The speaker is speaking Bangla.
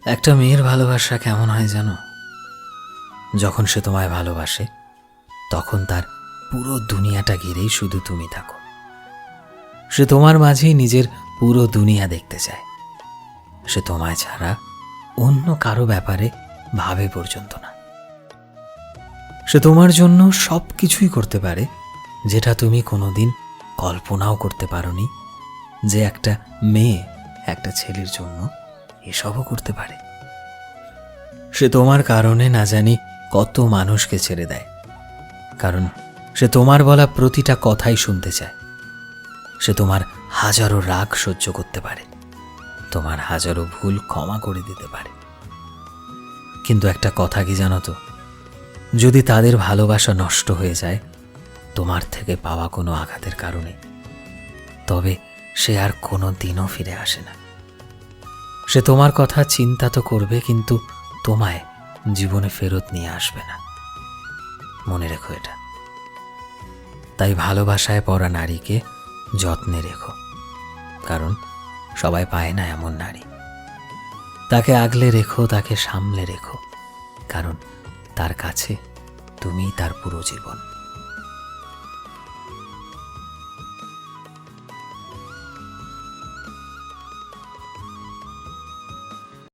একটা মেয়ের ভালোবাসা কেমন হয় জানো? যখন সে তোমায় ভালোবাসে তখন তার পুরো দুনিয়াটা ঘিরেই শুধু তুমি থাকো। সে তোমার মাঝেই নিজের পুরো দুনিয়া দেখতে চায়। সে তোমায় ছাড়া অন্য কারো ব্যাপারে ভাবে পর্যন্ত না। সে তোমার জন্য সব কিছুই করতে পারে, যেটা তুমি কোনোদিন কল্পনাও করতে পারোনি যে একটা মেয়ে একটা ছেলের জন্য এসবও করতে পারে। সে তোমার কারণে না জানি কত মানুষকে ছেড়ে দেয়, কারণ সে তোমার বলা প্রতিটা কথাই শুনতে চায়। সে তোমার হাজারো রাগ সহ্য করতে পারে, তোমার হাজারো ভুল ক্ষমা করে দিতে পারে। কিন্তু একটা কথা কি জানো তো, যদি তাদের ভালোবাসা নষ্ট হয়ে যায় তোমার থেকে পাওয়া কোনো আঘাতের কারণে, তবে সে আর কোনো দিনও ফিরে আসে না। সে তোমার কথা চিন্তা তো করবে, কিন্তু তোমায় জীবনে ফেরত নিয়ে আসবে না। মনে রেখো এটা। তাই ভালোবাসায় পড়া নারীকে যত্নে রেখো, কারণ সবাই পায় না এমন নারী। তাকে আগলে রেখো, তাকে সামলে রেখো, কারণ তার কাছে তুমিই তার পুরো জীবন।